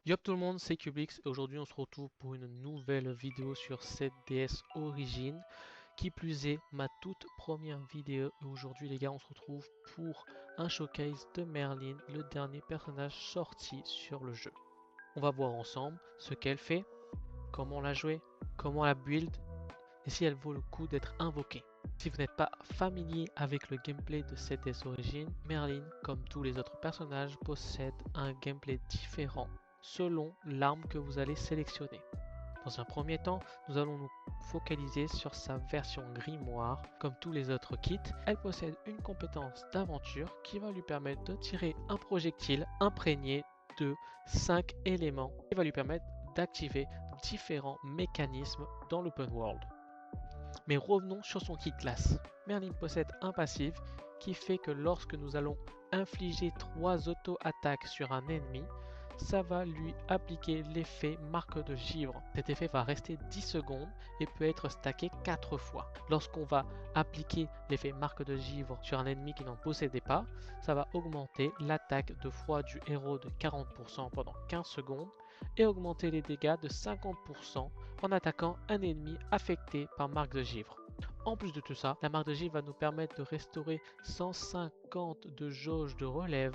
Yop tout le monde, c'est Cublix et aujourd'hui on se retrouve pour une nouvelle vidéo sur cette DS Origin. Qui plus est, ma toute première vidéo. Et aujourd'hui les gars, on se retrouve pour un showcase de Merlin, le dernier personnage sorti sur le jeu. On va voir ensemble ce qu'elle fait, comment la jouer, comment la build et si elle vaut le coup d'être invoquée. Si vous n'êtes pas familier avec le gameplay de cette DS Origin, Merlin, comme tous les autres personnages, possède un gameplay différent selon l'arme que vous allez sélectionner. Dans un premier temps, nous allons nous focaliser sur sa version grimoire. Comme tous les autres kits, elle possède une compétence d'aventure qui va lui permettre de tirer un projectile imprégné de 5 éléments et va lui permettre d'activer différents mécanismes dans l'open world. Mais revenons sur son kit classe. Merlin possède un passif qui fait que lorsque nous allons infliger 3 auto-attaques sur un ennemi, ça va lui appliquer l'effet marque de givre. Cet effet va rester 10 secondes et peut être stacké 4 fois. Lorsqu'on va appliquer l'effet marque de givre sur un ennemi qui n'en possédait pas, ça va augmenter l'attaque de froid du héros de 40% pendant 15 secondes et augmenter les dégâts de 50% en attaquant un ennemi affecté par marque de givre. En plus de tout ça, la marque de givre va nous permettre de restaurer 150 de jauge de relève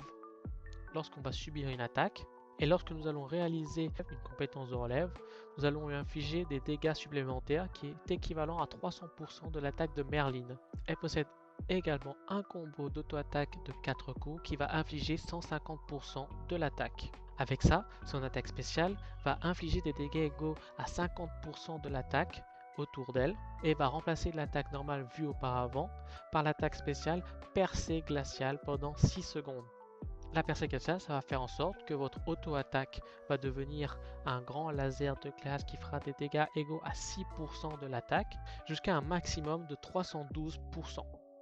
lorsqu'on va subir une attaque. Et lorsque nous allons réaliser une compétence de relève, nous allons lui infliger des dégâts supplémentaires qui est équivalent à 300% de l'attaque de Merlin. Elle possède également un combo d'auto-attaque de 4 coups qui va infliger 150% de l'attaque. Avec ça, son attaque spéciale va infliger des dégâts égaux à 50% de l'attaque autour d'elle et va remplacer l'attaque normale vue auparavant par l'attaque spéciale percée glaciale pendant 6 secondes. La percée glaciale, ça va faire en sorte que votre auto-attaque va devenir un grand laser de glace qui fera des dégâts égaux à 6% de l'attaque jusqu'à un maximum de 312%.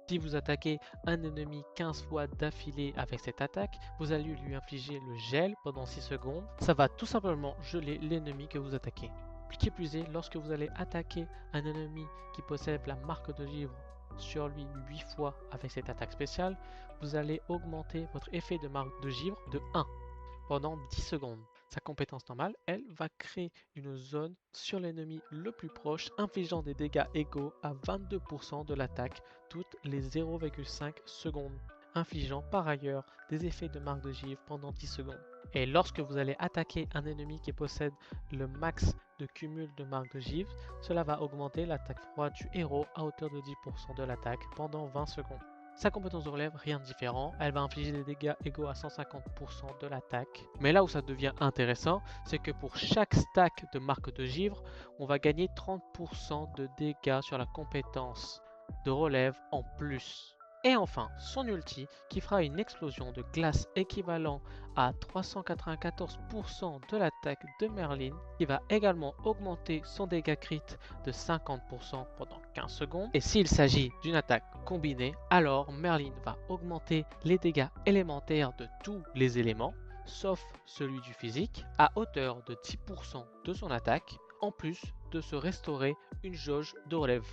Si vous attaquez un ennemi 15 fois d'affilée avec cette attaque, vous allez lui infliger le gel pendant 6 secondes. Ça va tout simplement geler l'ennemi que vous attaquez. Qui plus est, lorsque vous allez attaquer un ennemi qui possède la marque de givre sur lui 8 fois avec cette attaque spéciale, vous allez augmenter votre effet de marque de givre de 1 pendant 10 secondes. Sa compétence normale, elle, va créer une zone sur l'ennemi le plus proche, infligeant des dégâts égaux à 22% de l'attaque toutes les 0,5 secondes, infligeant par ailleurs des effets de marque de givre pendant 10 secondes. Et lorsque vous allez attaquer un ennemi qui possède le max de cumul de marque de givre, cela va augmenter l'attaque froide du héros à hauteur de 10% de l'attaque pendant 20 secondes. Sa compétence de relève, rien de différent, elle va infliger des dégâts égaux à 150% de l'attaque. Mais là où ça devient intéressant, c'est que pour chaque stack de marque de givre, on va gagner 30% de dégâts sur la compétence de relève en plus. Et enfin, son ulti qui fera une explosion de glace équivalent à 394% de l'attaque de Merlin, qui va également augmenter son dégât crit de 50% pendant 15 secondes. Et s'il s'agit d'une attaque combinée, alors Merlin va augmenter les dégâts élémentaires de tous les éléments, sauf celui du physique, à hauteur de 10% de son attaque, en plus de se restaurer une jauge de relève.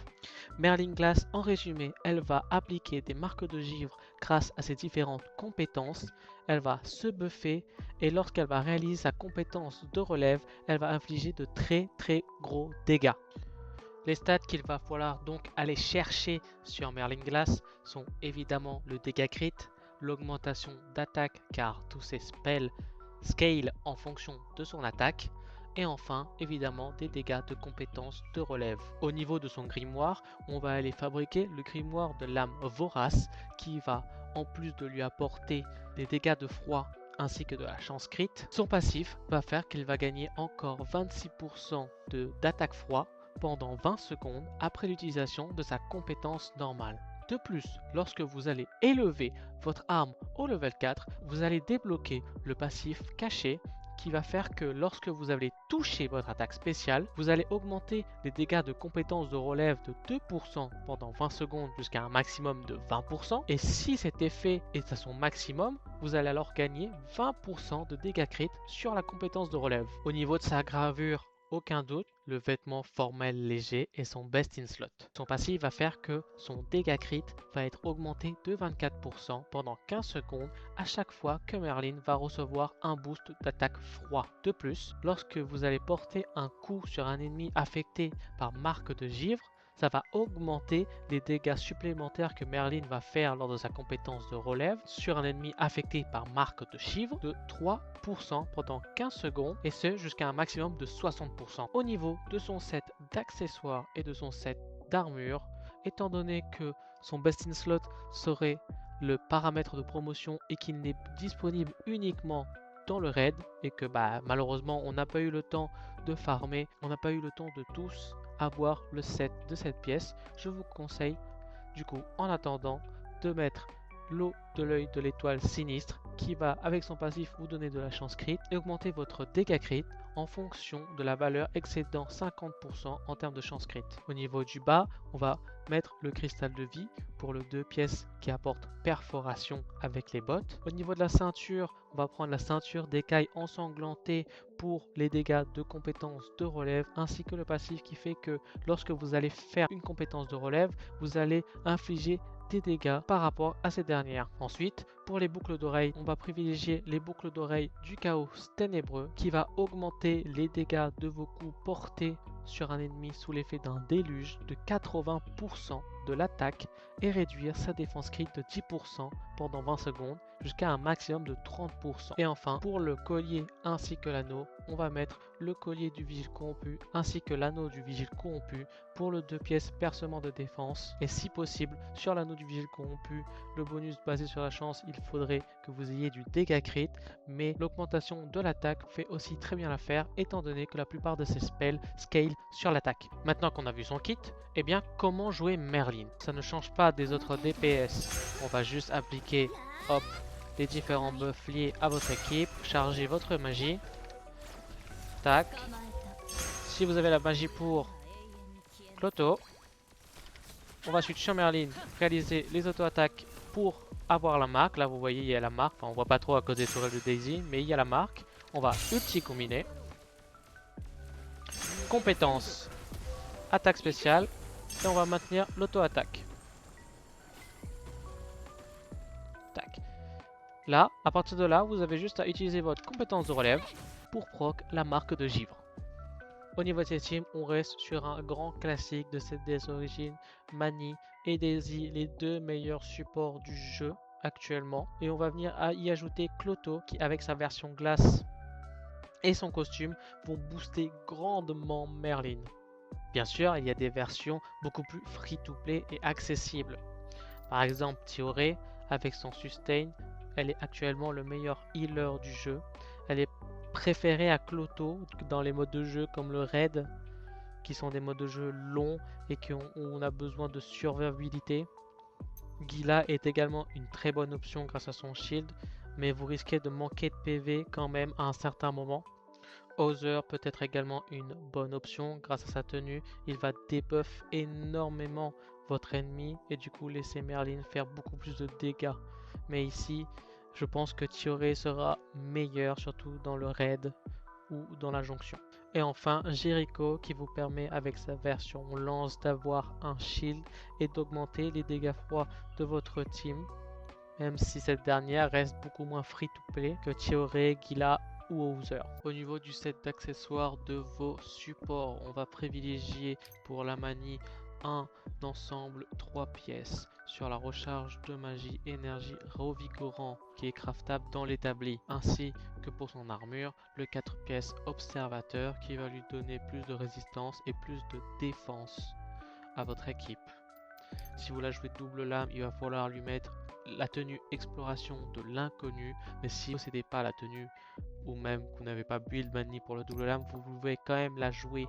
Merlin Glass, en résumé, elle va appliquer des marques de givre grâce à ses différentes compétences. Elle va se buffer et lorsqu'elle va réaliser sa compétence de relève, elle va infliger de très gros dégâts. Les stats qu'il va falloir donc aller chercher sur Merlin Glass sont évidemment le dégât crit, l'augmentation d'attaque car tous ses spells scale en fonction de son attaque, et enfin évidemment des dégâts de compétences de relève. Au niveau de son grimoire, on va aller fabriquer le grimoire de l'âme vorace qui va, en plus de lui apporter des dégâts de froid ainsi que de la chance crit, son passif va faire qu'il va gagner encore 26% d'attaque froid pendant 20 secondes après l'utilisation de sa compétence normale. De plus, lorsque vous allez élever votre arme au level 4, vous allez débloquer le passif caché qui va faire que lorsque vous allez toucher votre attaque spéciale, vous allez augmenter les dégâts de compétences de relève de 2% pendant 20 secondes jusqu'à un maximum de 20%. Et si cet effet est à son maximum, vous allez alors gagner 20% de dégâts crit sur la compétence de relève. Au niveau de sa gravure aucun doute, le vêtement formel léger est son best in slot. Son passif va faire que son dégât crit va être augmenté de 24% pendant 15 secondes à chaque fois que Merlin va recevoir un boost d'attaque froid. De plus, lorsque vous allez porter un coup sur un ennemi affecté par marque de givre, ça va augmenter les dégâts supplémentaires que Merlin va faire lors de sa compétence de relève sur un ennemi affecté par marque de givre de 3% pendant 15 secondes et ce jusqu'à un maximum de 60%. Au niveau de son set d'accessoires et de son set d'armure, étant donné que son best in slot serait le paramètre de promotion et qu'il n'est disponible uniquement dans le raid et que malheureusement on n'a pas eu le temps de farmer, on n'a pas eu le temps de tous avoir le set de cette pièce, je vous conseille du coup en attendant de mettre l'eau de l'œil de l'étoile sinistre qui va avec son passif vous donner de la chance crit et augmenter votre dégât crit en fonction de la valeur excédant 50% en termes de chance crit. Au niveau du bas, on va mettre le cristal de vie pour le 2 pièces qui apporte perforation avec les bottes. Au niveau de la ceinture, on va prendre la ceinture d'écailles ensanglantée pour les dégâts de compétences de relève ainsi que le passif qui fait que lorsque vous allez faire une compétence de relève, vous allez infliger des dégâts par rapport à ces dernières. Ensuite, pour les boucles d'oreilles, on va privilégier les boucles d'oreilles du chaos ténébreux qui va augmenter les dégâts de vos coups portés sur un ennemi sous l'effet d'un déluge de 80% de l'attaque et réduire sa défense crit de 10% pendant 20 secondes jusqu'à un maximum de 30%. Et enfin, pour le collier ainsi que l'anneau, on va mettre le collier du vigile corrompu ainsi que l'anneau du vigile corrompu pour le 2 pièces percement de défense. Et si possible, sur l'anneau du vigile corrompu, le bonus basé sur la chance, il faudrait que vous ayez du dégât crit, mais l'augmentation de l'attaque fait aussi très bien l'affaire étant donné que la plupart de ces spells scale sur l'attaque. Maintenant qu'on a vu son kit, eh bien comment jouer Merlin? Ça ne change pas des autres DPS, on va juste appliquer hop les différents buffs liés à votre équipe, charger votre magie, tac. Si vous avez la magie pour Cloto, on va ensuite sur Merlin réaliser les auto-attaques pour avoir la marque. Là vous voyez il y a la marque, enfin, on voit pas trop à cause des tourelles de Daisy, mais il y a la marque. On va ulti combiner, compétence, attaque spéciale et on va maintenir l'auto-attaque. Tac. Là, à partir de là, vous avez juste à utiliser votre compétence de relève pour proc la marque de givre. Au niveau de cette team, on reste sur un grand classique de cette DS Origins, Mani et Daisy, les deux meilleurs supports du jeu actuellement. Et on va venir à y ajouter Cloto qui avec sa version glace et son costume vont booster grandement Merlin. Bien sûr, il y a des versions beaucoup plus free-to-play et accessibles. Par exemple, Tioré avec son sustain, elle est actuellement le meilleur healer du jeu. Elle est préférée à Cloto dans les modes de jeu comme le raid, qui sont des modes de jeu longs et où on a besoin de survivabilité. Gila est également une très bonne option grâce à son shield, mais vous risquez de manquer de PV quand même à un certain moment. Other peut être également une bonne option grâce à sa tenue, il va debuff énormément votre ennemi et du coup laisser Merlin faire beaucoup plus de dégâts. Mais ici, je pense que Tioré sera meilleur, surtout dans le raid ou dans la jonction. Et enfin, Jericho qui vous permet avec sa version lance d'avoir un shield et d'augmenter les dégâts froids de votre team, même si cette dernière reste beaucoup moins free to play que Tioré, Gila ou Other. Au niveau du set d'accessoires de vos supports, on va privilégier pour la manie un ensemble 3 pièces sur la recharge de magie énergie revigorant qui est craftable dans l'établi, ainsi que pour son armure le 4 pièces observateur qui va lui donner plus de résistance et plus de défense à votre équipe. Si vous la jouez double lame, il va falloir lui mettre la tenue exploration de l'inconnu, mais si vous ne possédez pas la tenue ou même que vous n'avez pas build mani pour le double lame, vous pouvez quand même la jouer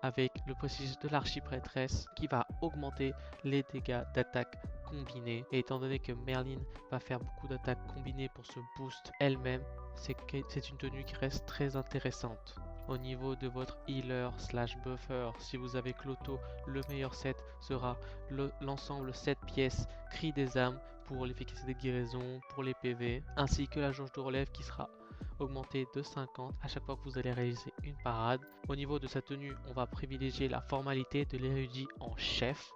avec le processus de l'archiprêtresse qui va augmenter les dégâts d'attaque combinée. Et étant donné que Merlin va faire beaucoup d'attaques combinées pour ce boost elle-même, c'est une tenue qui reste très intéressante. Au niveau de votre healer slash buffer, si vous avez Cloto, le meilleur set sera l'ensemble 7 pièces Cri des âmes pour l'efficacité de guérison, pour les PV, ainsi que la jauge de relève qui sera augmenter de 50 à chaque fois que vous allez réaliser une parade. Au niveau de sa tenue, on va privilégier la formalité de l'érudit en chef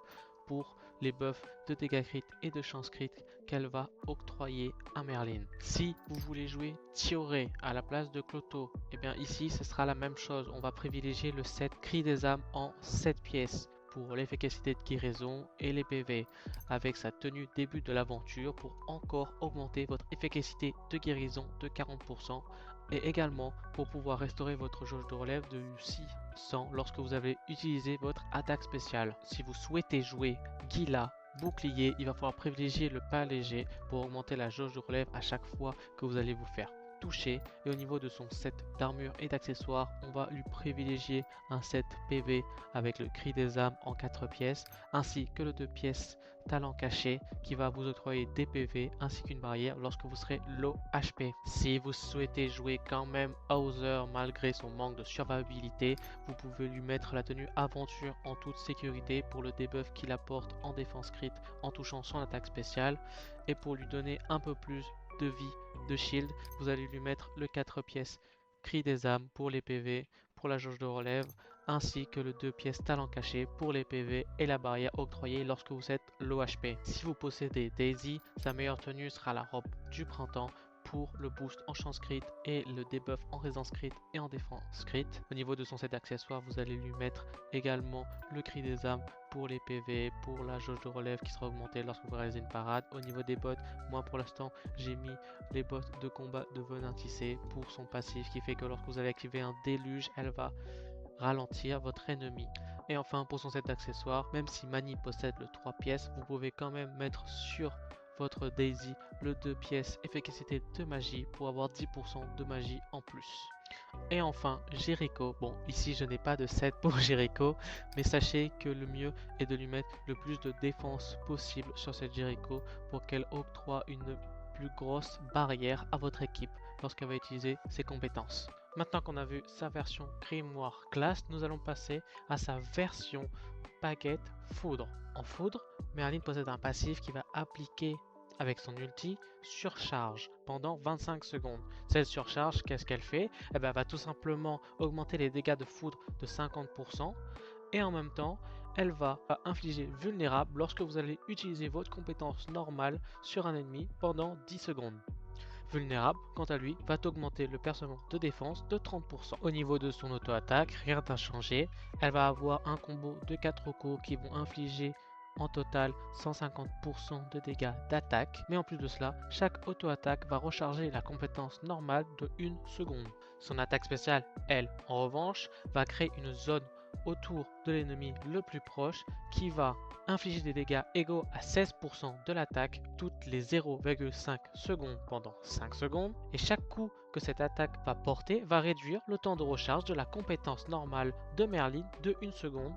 pour les buffs de dégâts crit et de chance crit qu'elle va octroyer à Merlin. Si vous voulez jouer Tioré à la place de Cloto, et bien ici ce sera la même chose. On va privilégier le set Cri des âmes en 7 pièces pour l'efficacité de guérison et les PV, avec sa tenue début de l'aventure pour encore augmenter votre efficacité de guérison de 40%, et également pour pouvoir restaurer votre jauge de relève de 600 lorsque vous avez utilisé votre attaque spéciale. Si vous souhaitez jouer Gila bouclier, il va falloir privilégier le pas léger pour augmenter la jauge de relève à chaque fois que vous allez vous faire toucher. Et au niveau de son set d'armure et d'accessoires, on va lui privilégier un set PV avec le cri des âmes en 4 pièces ainsi que le 2 pièces talent caché qui va vous octroyer des PV ainsi qu'une barrière lorsque vous serez low HP. Si vous souhaitez jouer quand même Hauser malgré son manque de survivabilité, vous pouvez lui mettre la tenue aventure en toute sécurité pour le debuff qu'il apporte en défense crit en touchant son attaque spéciale, et pour lui donner un peu plus de vie de shield, vous allez lui mettre le 4 pièces cri des âmes pour les PV, pour la jauge de relève, ainsi que le 2 pièces talent caché pour les PV et la barrière octroyée lorsque vous êtes low HP. Si vous possédez Daisy, sa meilleure tenue sera la robe du printemps pour le boost en chance crit et le debuff en résistance crit et en défense crit. Au niveau de son set d'accessoires, vous allez lui mettre également le cri des âmes pour les PV, pour la jauge de relève qui sera augmentée lorsque vous réalisez une parade. Au niveau des bottes, moi pour l'instant j'ai mis les bottes de combat de venin tissé pour son passif qui fait que lorsque vous allez activer un déluge, elle va ralentir votre ennemi. Et enfin pour son set d'accessoires, même si Mani possède le 3 pièces, vous pouvez quand même mettre sur votre Daisy le 2 pièces efficacité de magie pour avoir 10% de magie en plus. Et enfin Jericho, bon ici je n'ai pas de set pour Jericho, mais sachez que le mieux est de lui mettre le plus de défense possible sur cette Jericho pour qu'elle octroie une plus grosse barrière à votre équipe lorsqu'elle va utiliser ses compétences. Maintenant qu'on a vu sa version Grimoire classe, nous allons passer à sa version baguette foudre. En foudre, Merlin possède un passif qui va appliquer avec son ulti surcharge pendant 25 secondes. Cette surcharge, qu'est-ce qu'elle fait? Elle va tout simplement augmenter les dégâts de foudre de 50% et en même temps elle va infliger vulnérable lorsque vous allez utiliser votre compétence normale sur un ennemi pendant 10 secondes. Vulnérable, quant à lui, va augmenter le percement de défense de 30%. Au niveau de son auto-attaque, rien n'a changé. Elle va avoir un combo de 4 coups qui vont infliger en total 150% de dégâts d'attaque. Mais en plus de cela, chaque auto-attaque va recharger la compétence normale de 1 seconde. Son attaque spéciale, elle, en revanche, va créer une zone autour de l'ennemi le plus proche qui va infliger des dégâts égaux à 16% de l'attaque toutes les 0,5 secondes pendant 5 secondes, et chaque coup que cette attaque va porter va réduire le temps de recharge de la compétence normale de Merlin de 1 seconde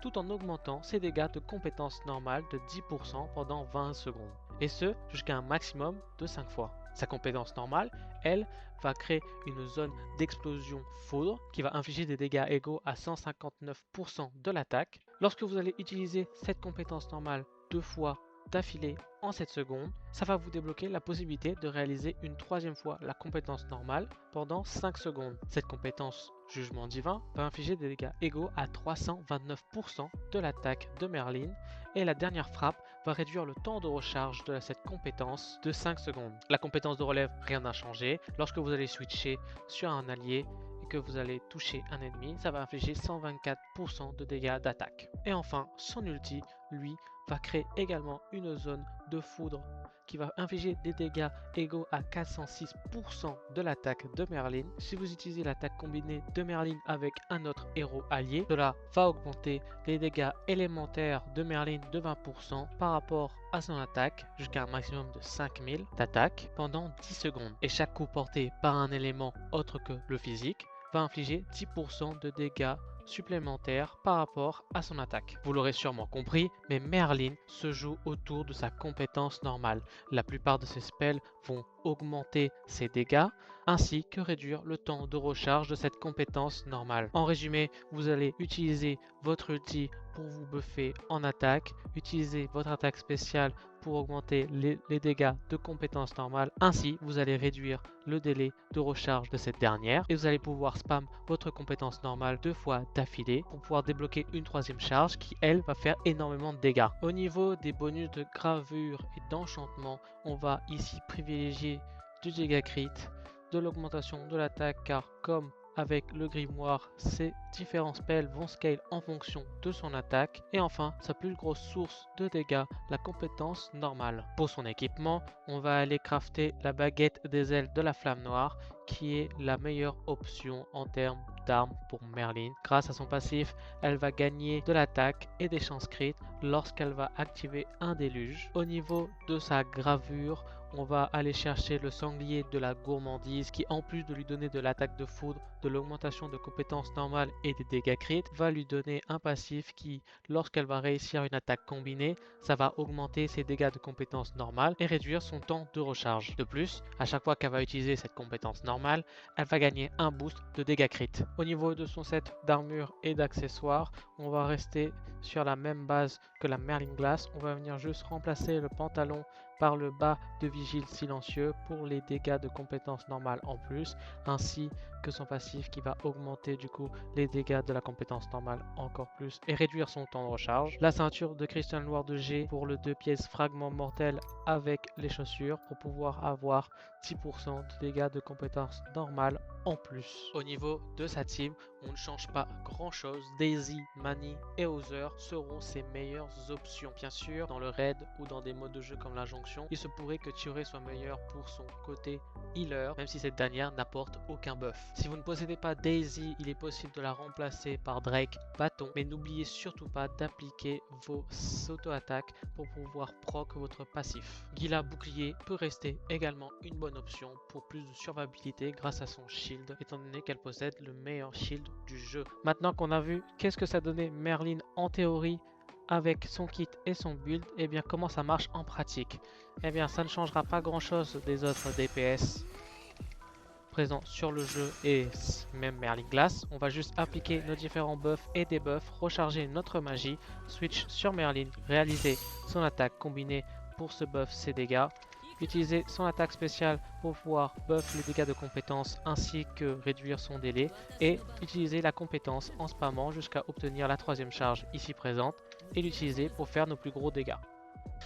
tout en augmentant ses dégâts de compétence normale de 10% pendant 20 secondes, et ce jusqu'à un maximum de 5 fois. Sa compétence normale, elle, va créer une zone d'explosion foudre qui va infliger des dégâts égaux à 159% de l'attaque. Lorsque vous allez utiliser cette compétence normale 2 fois d'affilée en 7 secondes, ça va vous débloquer la possibilité de réaliser une 3e fois la compétence normale pendant 5 secondes. Cette compétence Jugement Divin va infliger des dégâts égaux à 329% de l'attaque de Merlin, et la dernière frappe va réduire le temps de recharge de cette compétence de 5 secondes. La compétence de relève, rien n'a changé. Lorsque vous allez switcher sur un allié et que vous allez toucher un ennemi, ça va infliger 124% de dégâts d'attaque. Et enfin, son ulti, lui, va créer également une zone de foudre qui va infliger des dégâts égaux à 406% de l'attaque de Merlin. Si vous utilisez l'attaque combinée de Merlin avec un autre héros allié, cela va augmenter les dégâts élémentaires de Merlin de 20% par rapport à son attaque jusqu'à un maximum de 5000 d'attaque pendant 10 secondes. Et chaque coup porté par un élément autre que le physique va infliger 10% de dégâts supplémentaires par rapport à son attaque. Vous l'aurez sûrement compris, mais Merlin se joue autour de sa compétence normale. La plupart de ses spells vont augmenter ses dégâts, ainsi que réduire le temps de recharge de cette compétence normale. En résumé, vous allez utiliser votre ulti pour vous buffer en attaque, utiliser votre attaque spéciale pour augmenter les dégâts de compétence normale. Ainsi, vous allez réduire le délai de recharge de cette dernière et vous allez pouvoir spam votre compétence normale 2 fois d'affilée pour pouvoir débloquer une troisième charge qui, elle, va faire énormément de dégâts. Au niveau des bonus de gravure et d'enchantement, on va ici privilégier du dégât crit, de l'augmentation de l'attaque, car comme avec le grimoire, ces différents spells vont scale en fonction de son attaque. Et enfin, sa plus grosse source de dégâts, la compétence normale. Pour son équipement, on va aller crafter la baguette des ailes de la flamme noire, qui est la meilleure option en termes d'armes pour Merlin. Grâce à son passif, elle va gagner de l'attaque et des chances crit lorsqu'elle va activer un déluge. Au niveau de sa gravure, on va aller chercher le sanglier de la gourmandise qui, en plus de lui donner de l'attaque de foudre, de l'augmentation de compétences normales et des dégâts crit, va lui donner un passif qui, lorsqu'elle va réussir une attaque combinée, ça va augmenter ses dégâts de compétences normales et réduire son temps de recharge. De plus, à chaque fois qu'elle va utiliser cette compétence normale, elle va gagner un boost de dégâts crit. Au niveau de son set d'armure et d'accessoires, on va rester sur la même base que la Merlin Glass. On va venir juste remplacer le pantalon par le bas de vigile silencieux pour les dégâts de compétences normales en plus, ainsi que son passif qui va augmenter du coup les dégâts de la compétence normale encore plus et réduire son temps de recharge. La ceinture de cristal noir de G pour le 2 pièces fragment mortel avec les chaussures pour pouvoir avoir 10% de dégâts de compétences normales en plus. Au niveau de sa team, on ne change pas grand chose. Daisy, Manny et Hauser seront ses meilleures options. Bien sûr, dans le raid ou dans des modes de jeu comme la jonction, il se pourrait que Tioré soit meilleur pour son côté healer, même si cette dernière n'apporte aucun buff. Si vous ne possédez pas Daisy, il est possible de la remplacer par Drake Bâton, mais n'oubliez surtout pas d'appliquer vos auto-attaques pour pouvoir proc votre passif. Gila Bouclier peut rester également une bonne option pour plus de survivabilité grâce à son shield, étant donné qu'elle possède le meilleur shield du jeu. Maintenant qu'on a vu qu'est-ce que ça donnait Merlin en théorie avec son kit et son build, et bien comment ça marche en pratique. Et bien ça ne changera pas grand chose des autres DPS présents sur le jeu et même Merlin Glass. On va juste appliquer nos différents buffs et debuffs, recharger notre magie, switch sur Merlin, réaliser son attaque combinée pour ce buff ses dégâts, utiliser son attaque spéciale pour pouvoir buff les dégâts de compétence ainsi que réduire son délai, et utiliser la compétence en spammant jusqu'à obtenir la troisième charge ici présente et l'utiliser pour faire nos plus gros dégâts.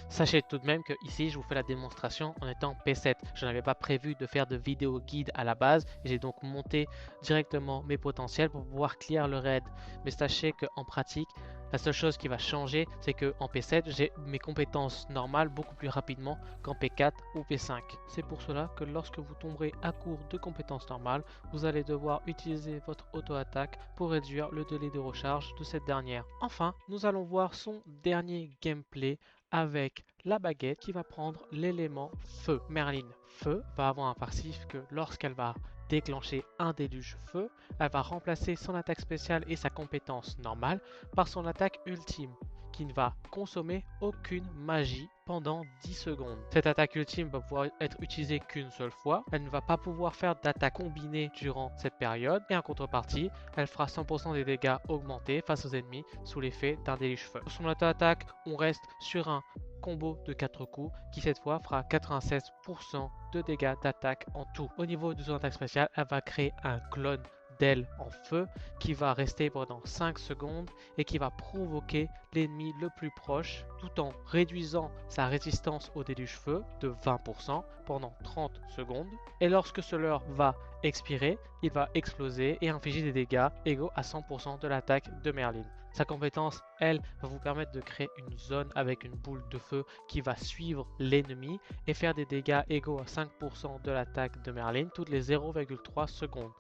Sachez tout de même que ici je vous fais la démonstration en étant P7. Je n'avais pas prévu de faire de vidéo guide à la base et j'ai donc monté directement mes potentiels pour pouvoir clear le raid. Mais sachez qu'en pratique, la seule chose qui va changer, c'est qu'en P7, j'ai mes compétences normales beaucoup plus rapidement qu'en P4 ou P5. C'est pour cela que lorsque vous tomberez à court de compétences normales, vous allez devoir utiliser votre auto-attaque pour réduire le délai de recharge de cette dernière. Enfin, nous allons voir son dernier gameplay avec la baguette qui va prendre l'élément feu. Merlin feu va avoir un passif que lorsqu'elle va déclencher un déluge feu, elle va remplacer son attaque spéciale et sa compétence normale par son attaque ultime qui ne va consommer aucune magie pendant 10 secondes. Cette attaque ultime va pouvoir être utilisée qu'une seule fois. Elle ne va pas pouvoir faire d'attaque combinée durant cette période et en contrepartie, elle fera 100% des dégâts augmentés face aux ennemis sous l'effet d'un déluge feu. Pour son auto-attaque, on reste sur un combo de 4 coups qui cette fois fera 96% de dégâts d'attaque en tout. Au niveau de son attaque spéciale, elle va créer un clone d'aile en feu qui va rester pendant 5 secondes et qui va provoquer l'ennemi le plus proche tout en réduisant sa résistance au déluge feu de 20% pendant 30 secondes. Et lorsque cela va expirer, il va exploser et infliger des dégâts égaux à 100% de l'attaque de Merlin. Sa compétence, elle, va vous permettre de créer une zone avec une boule de feu qui va suivre l'ennemi et faire des dégâts égaux à 5% de l'attaque de Merlin toutes les 0,3 secondes.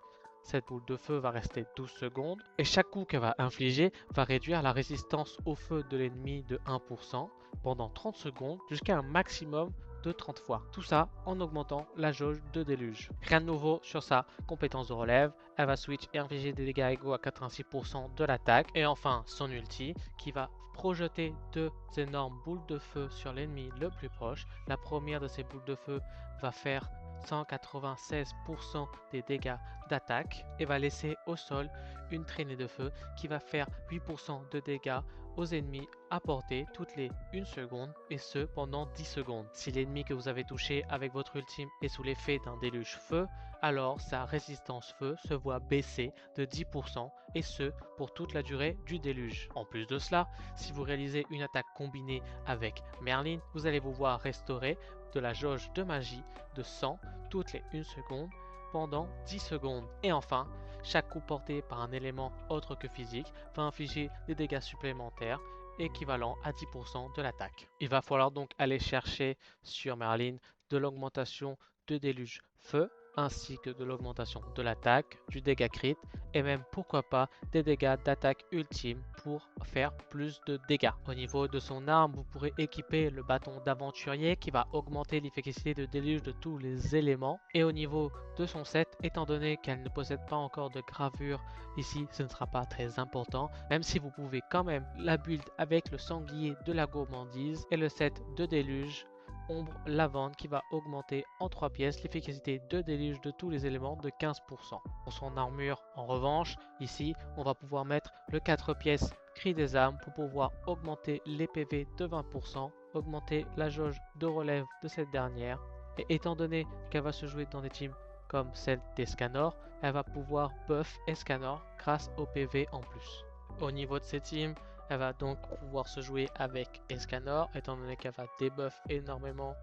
Cette boule de feu va rester 12 secondes et chaque coup qu'elle va infliger va réduire la résistance au feu de l'ennemi de 1% pendant 30 secondes jusqu'à un maximum de 30 fois. Tout ça en augmentant la jauge de déluge. Rien de nouveau sur sa compétence de relève. Elle va switch et infliger des dégâts égaux à 86% de l'attaque. Et enfin son ulti qui va projeter deux énormes boules de feu sur l'ennemi le plus proche. La première de ces boules de feu va faire 196% des dégâts d'attaque et va laisser au sol une traînée de feu qui va faire 8% de dégâts aux ennemis à portée toutes les 1 seconde et ce pendant 10 secondes. Si l'ennemi que vous avez touché avec votre ultime est sous l'effet d'un déluge feu, alors sa résistance feu se voit baisser de 10% et ce pour toute la durée du déluge. En plus de cela, si vous réalisez une attaque combinée avec Merlin, vous allez vous voir restaurer de la jauge de magie de 100 toutes les 1 seconde pendant 10 secondes. Et enfin, chaque coup porté par un élément autre que physique va infliger des dégâts supplémentaires équivalent à 10% de l'attaque. Il va falloir donc aller chercher sur Merlin de l'augmentation de déluge feu ainsi que de l'augmentation de l'attaque, du dégât crit et même pourquoi pas des dégâts d'attaque ultime pour faire plus de dégâts. Au niveau de son arme, vous pourrez équiper le bâton d'aventurier qui va augmenter l'efficacité de déluge de tous les éléments. Et au niveau de son set, étant donné qu'elle ne possède pas encore de gravure ici, ce ne sera pas très important, même si vous pouvez quand même la build avec le sanglier de la gourmandise et le set de déluge ombre lavande qui va augmenter en 3 pièces l'efficacité de déluge de tous les éléments de 15%. Pour son armure, en revanche, ici, on va pouvoir mettre le 4 pièces cri des âmes pour pouvoir augmenter les PV de 20%, augmenter la jauge de relève de cette dernière. Et étant donné qu'elle va se jouer dans des teams comme celle d'Escanor, elle va pouvoir buff Escanor grâce au PV en plus. Au niveau de ces teams, elle va donc pouvoir se jouer avec Escanor, étant donné qu'elle va debuff énormément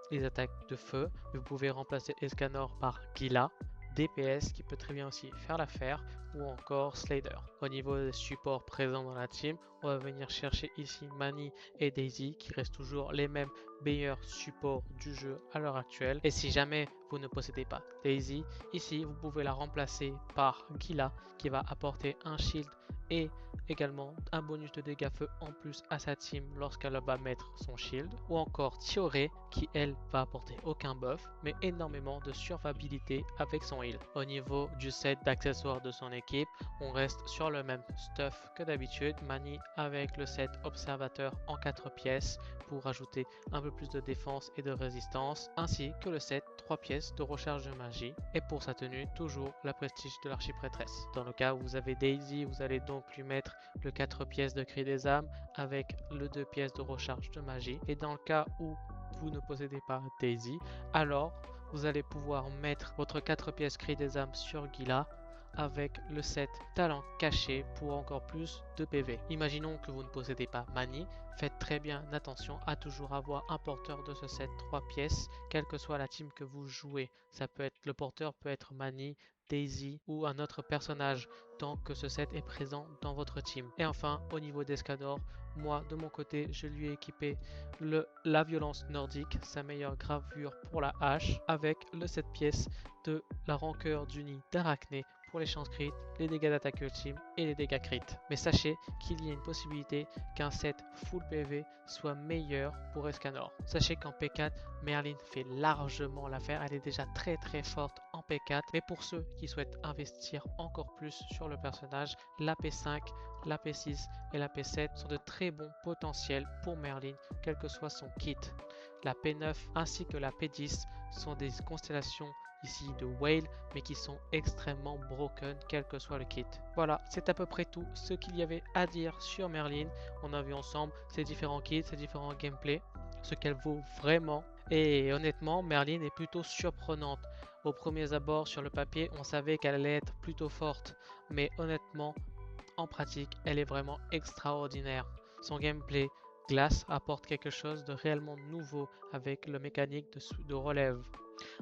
les attaques de feu. Vous pouvez remplacer Escanor par Gila, DPS qui peut très bien aussi faire l'affaire, ou encore Slayer. Au niveau des supports présents dans la team, on va venir chercher ici Mani et Daisy qui restent toujours les mêmes meilleurs supports du jeu à l'heure actuelle. Et si jamais vous ne possédez pas Daisy, ici vous pouvez la remplacer par Gila qui va apporter un shield et également un bonus de dégâts feu en plus à sa team lorsqu'elle va mettre son shield, ou encore Tioré qui elle va apporter aucun buff mais énormément de survivabilité avec son heal. Au niveau du set d'accessoires de son équipe, on reste sur le même stuff que d'habitude, Mani avec le set observateur en 4 pièces pour ajouter un peu plus de défense et de résistance, ainsi que le set 3 pièces de recharge de magie, et pour sa tenue toujours la prestige de l'archiprêtresse. Dans le cas où vous avez Daisy, vous allez donc lui mettre le 4 pièces de cri des âmes avec le 2 pièces de recharge de magie, et dans le cas où vous ne possédez pas Daisy, alors vous allez pouvoir mettre votre 4 pièces cri des âmes sur Gila avec le set talent caché pour encore plus de PV. Imaginons que vous ne possédez pas Mani, faites très bien attention à toujours avoir un porteur de ce set 3 pièces, quelle que soit la team que vous jouez. Ça peut être, le porteur peut être Mani, Daisy ou un autre personnage tant que ce set est présent dans votre team. Et enfin, au niveau d'Escanor, moi de mon côté, je lui ai équipé la violence nordique, sa meilleure gravure pour la hache, avec le 7 pièces de la rancœur du nid d'Arachné pour les chances crit, les dégâts d'attaque ultime et les dégâts crit. Mais sachez qu'il y a une possibilité qu'un set full PV soit meilleur pour Escanor. Sachez qu'en P4, Merlin fait largement l'affaire, elle est déjà très forte en P4, mais pour ceux qui souhaitent investir encore plus sur le personnage, la P5, la P6 et la P7 sont de très bons potentiels pour Merlin, quel que soit son kit. La P9 ainsi que la P10 sont des constellations ici de Whale, mais qui sont extrêmement broken quel que soit le kit. Voilà, c'est à peu près tout ce qu'il y avait à dire sur Merlin. On a vu ensemble ses différents kits, ses différents gameplays, ce qu'elle vaut vraiment. Et honnêtement, Merlin est plutôt surprenante. Aux premiers abords sur le papier, on savait qu'elle allait être plutôt forte, mais honnêtement, en pratique, elle est vraiment extraordinaire. Son gameplay glace apporte quelque chose de réellement nouveau avec le mécanique de relève,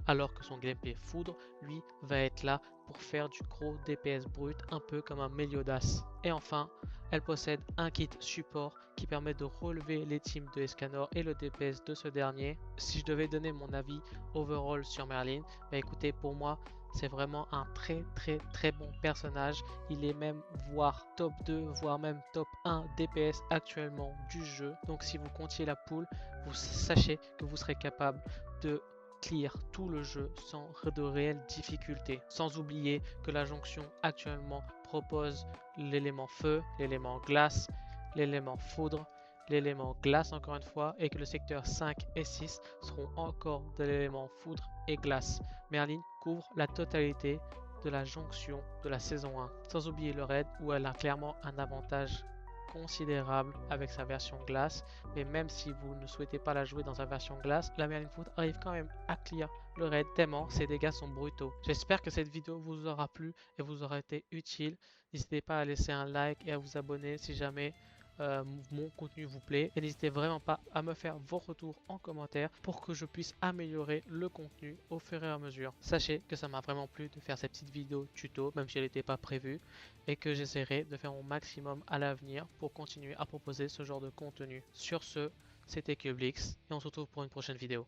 alors que son gameplay foudre, lui, va être là pour faire du gros DPS brut, un peu comme un Meliodas. Et enfin, elle possède un kit support qui permet de relever les teams de Escanor et le DPS de ce dernier. Si je devais donner mon avis overall sur Merlin, bah écoutez, pour moi, C'est vraiment un très bon personnage. Il est même voire top 2, voire même top 1 DPS actuellement du jeu. Donc si vous comptiez la pool, vous sachez que vous serez capable de clear tout le jeu sans de réelles difficultés. Sans oublier que la jonction actuellement propose l'élément feu, l'élément glace, l'élément foudre, l'élément glace encore une fois, et que le secteur 5 et 6 seront encore de l'élément foudre et glace. Merlin couvre la totalité de la jonction de la saison 1, sans oublier le raid où elle a clairement un avantage considérable avec sa version glace, mais même si vous ne souhaitez pas la jouer dans sa version glace, la Merlin Foot arrive quand même à clear le raid tellement ses dégâts sont brutaux. J'espère que cette vidéo vous aura plu et vous aura été utile. N'hésitez pas à laisser un like et à vous abonner si jamais mon contenu vous plaît, et n'hésitez vraiment pas à me faire vos retours en commentaire pour que je puisse améliorer le contenu au fur et à mesure. Sachez que ça m'a vraiment plu de faire cette petite vidéo tuto, même si elle n'était pas prévue, et que j'essaierai de faire mon maximum à l'avenir pour continuer à proposer ce genre de contenu. Sur ce, c'était Cublix et on se retrouve pour une prochaine vidéo.